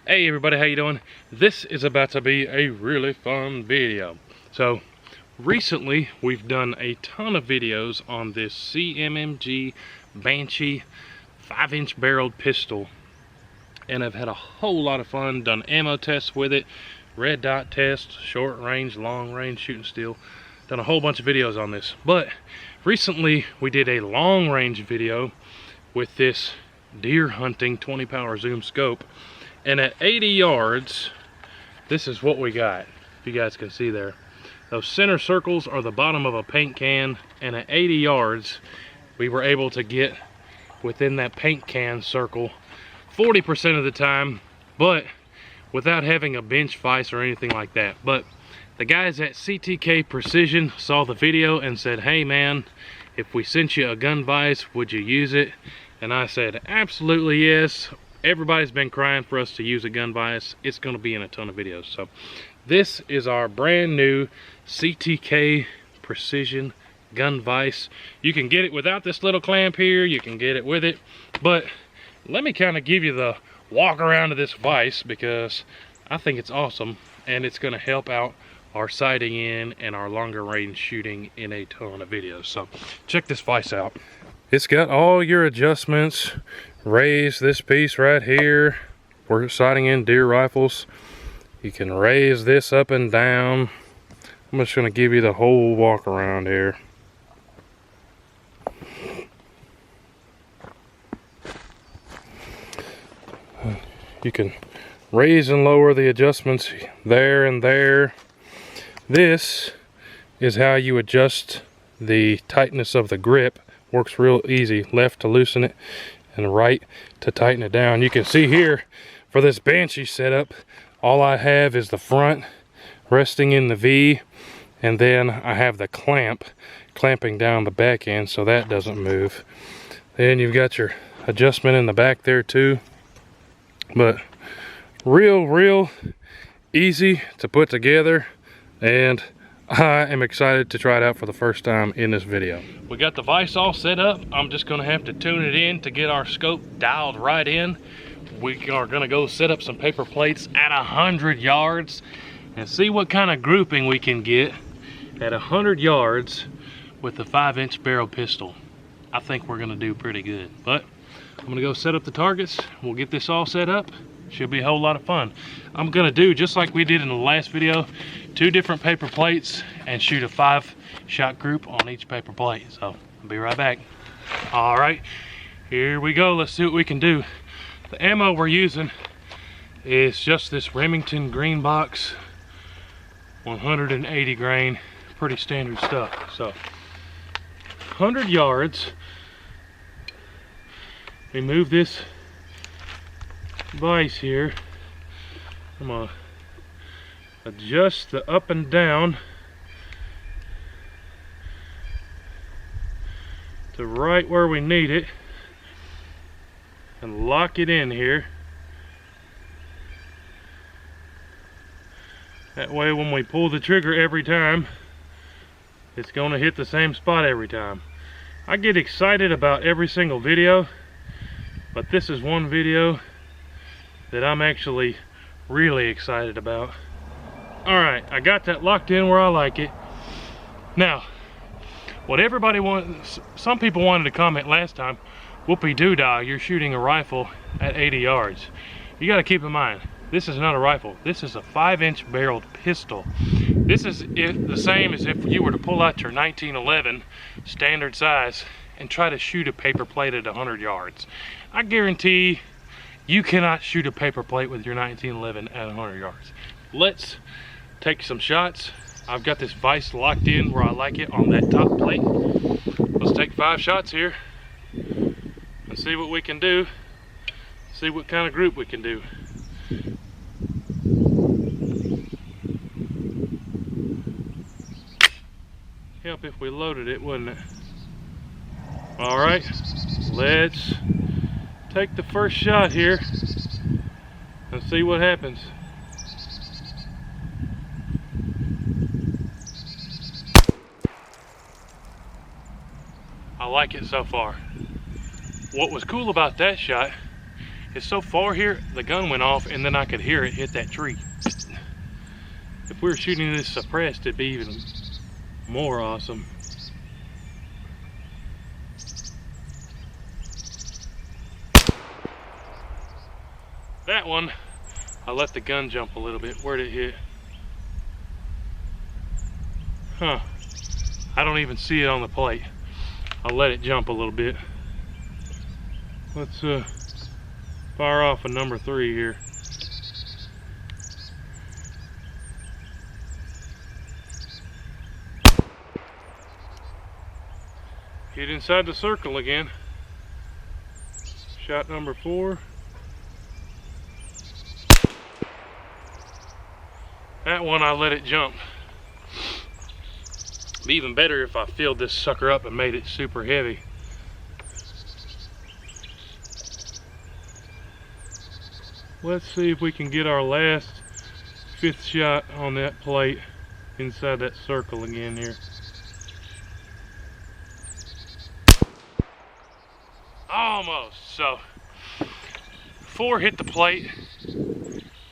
Hey everybody, how you doing? This is about to be a really fun video. So recently we've done a ton of videos on this CMMG Banshee 5-inch barreled pistol, and I've had a whole lot of fun. Done ammo tests with it, red dot tests, short range, long range shooting steel. Done a whole bunch of videos on this, but recently we did a long range video with this deer hunting 20 power zoom scope. And at 80 yards, this is what we got. If you guys can see there, those center circles are the bottom of a paint can, and at 80 yards, we were able to get within that paint can circle 40% of the time, but without having a bench vise or anything like that. But the guys at CTK Precision saw the video and said, "Hey man, if we sent you a gun vise, would you use it?" And I said, absolutely yes. Everybody's been crying for us to use a gun vise. It's going to be in a ton of videos. So this is our brand new CTK Precision gun vise. You can get it without this little clamp here. You can get it with it. But let me kind of give you the walk around of this vise, because I think it's awesome and it's going to help out our sighting in and our longer range shooting in a ton of videos. So check this vise out. It's got all your adjustments. Raise this piece right here. We're sighting in deer rifles. You can raise this up and down. I'm just going to give you the whole walk around here. You can raise and lower the adjustments there and there. This is how you adjust the tightness of the grip. Works real easy. Left to loosen it and right to tighten it down. You can see here for this Banshee setup, all I have is the front resting in the V, and then I have the clamping down the back end so that doesn't move. Then you've got your adjustment in the back there too. But real easy to put together, and I am excited to try it out for the first time in this video. We got the vise all set up. I'm just gonna have to tune it in to get our scope dialed right in. We are gonna go set up some paper plates at 100 yards and see what kind of grouping we can get at 100 yards with the 5-inch barrel pistol. I think we're gonna do pretty good, but I'm gonna go set up the targets. We'll get this all set up. Should be a whole lot of fun. I'm gonna do just like we did in the last video, 2 different paper plates and shoot a 5-shot group on each paper plate. So I'll be right back. All right, here we go. Let's see what we can do. The ammo we're using is just this Remington green box, 180 grain, pretty standard stuff. So 100 yards, we move this vise here. I'm gonna adjust the up and down to right where we need it and lock it in here. That way when we pull the trigger every time, it's gonna hit the same spot every time. I get excited about every single video, but this is one video that I'm actually really excited about. Alright, I got that locked in where I like it. Now, what everybody wants, some people wanted to comment last time, whoopie doo-dah, you're shooting a rifle at 80 yards. You gotta keep in mind, this is not a rifle. This is a 5-inch barreled pistol. This is the same as if you were to pull out your 1911 standard size and try to shoot a paper plate at 100 yards. I guarantee you cannot shoot a paper plate with your 1911 at 100 yards. Let's take some shots. I've got this vise locked in where I like it on that top plate. Let's take 5 shots here and see what we can do. See what kind of group we can do. Help if we loaded it, wouldn't it? All right, let's take the first shot here and see what happens. I like it so far. What was cool about that shot It's so far here, the gun went off and then I could hear it hit that tree. If we were shooting this suppressed, it'd be even more awesome. That one, I let the gun jump a little bit. Where'd it hit? Huh. I don't even see it on the plate. I'll let it jump a little bit. Let's fire off a number 3 here. Hit inside the circle again. Shot number 4. That one I let it jump. Be even better if I filled this sucker up and made it super heavy. Let's see if we can get our last 5th shot on that plate inside that circle again here. Almost. So 4 hit the plate,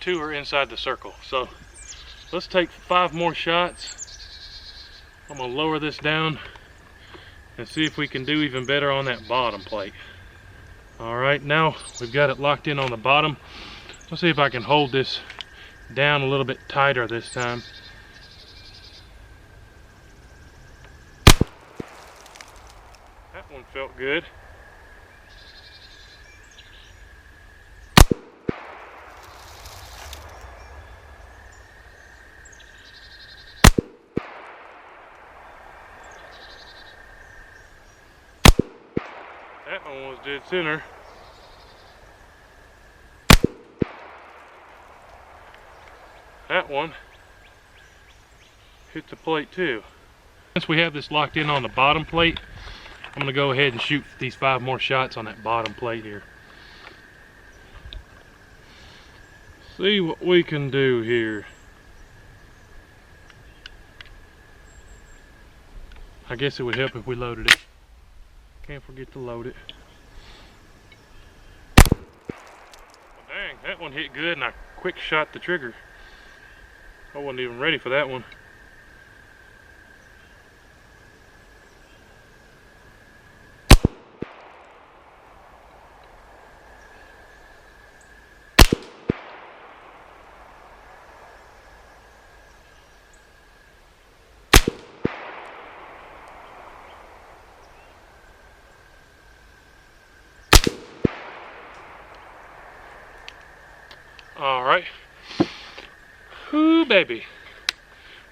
2 are inside the circle. So let's take 5 more shots. I'm gonna lower this down and see if we can do even better on that bottom plate. All right, now we've got it locked in on the bottom. Let's see if I can hold this down a little bit tighter this time. That one felt good. That one was dead center. That one hit the plate too. Since we have this locked in on the bottom plate, I'm gonna go ahead and shoot these 5 more shots on that bottom plate here. See what we can do here. I guess it would help if we loaded it. Can't forget to load it. Well, dang, that one hit good and I quick shot the trigger. I wasn't even ready for that one. All right. Ooh, baby.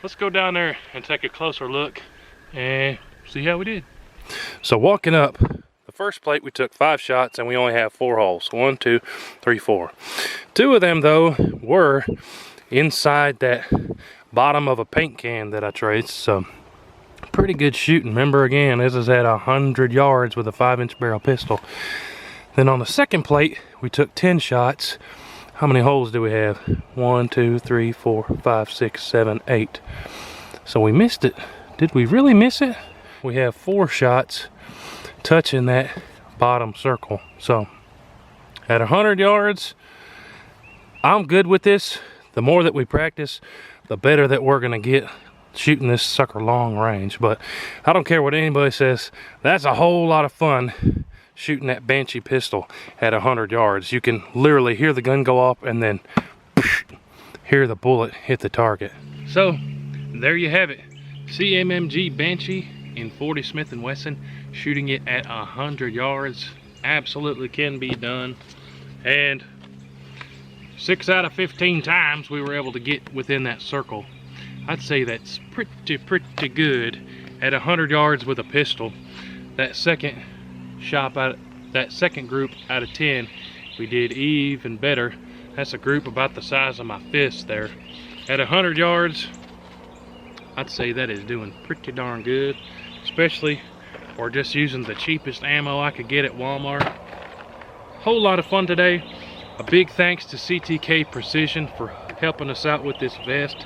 Let's go down there and take a closer look and see how we did. So walking up, the first plate we took 5 shots and we only have 4 holes. 1, 2, 3, 4. 2 of them though were inside that bottom of a paint can that I traced. So pretty good shooting. Remember again, this is at 100 yards with a 5-inch barrel pistol. Then on the second plate, we took 10 shots. How many holes do we have? 1, 2, 3, 4, 5, 6, 7, 8. So we missed it. Did we really miss it? We have 4 shots touching that bottom circle. So at 100 yards, I'm good with this. The more that we practice, the better that we're gonna get shooting this sucker long range. But I don't care what anybody says, that's a whole lot of fun shooting that Banshee pistol at 100 yards. You can literally hear the gun go off and then hear the bullet hit the target. So there you have it. CMMG Banshee in 40 Smith & Wesson, shooting it at 100 yards. Absolutely can be done. And 6 out of 15 times we were able to get within that circle. I'd say that's pretty good at 100 yards with a pistol. That second group out of 10, we did even better. That's a group about the size of my fist there. At 100 yards, I'd say that is doing pretty darn good, especially for just using the cheapest ammo I could get at Walmart. Whole lot of fun today. A big thanks to CTK Precision for helping us out with this vest.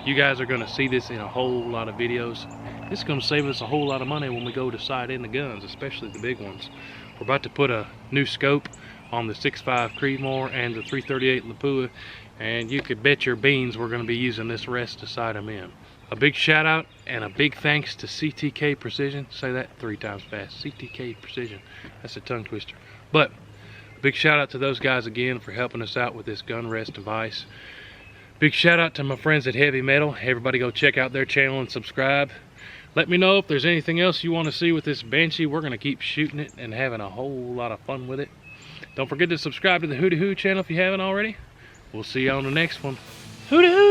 You guys are going to see this in a whole lot of videos. This is going to save us a whole lot of money when we go to sight in the guns, especially the big ones. We're about to put a new scope on the 6.5 Creedmoor and the 338 Lapua, and you could bet your beans we're going to be using this rest to sight them in. A big shout out and a big thanks to CTK Precision. Say that 3 times fast. CTK Precision. That's a tongue twister. But big shout out to those guys again for helping us out with this gun rest device. Big shout out to my friends at Heavy Metal. Everybody go check out their channel and subscribe. Let me know if there's anything else you want to see with this Banshee. We're going to keep shooting it and having a whole lot of fun with it. Don't forget to subscribe to the Whoteewho channel if you haven't already. We'll see you on the next one. Whoteewho!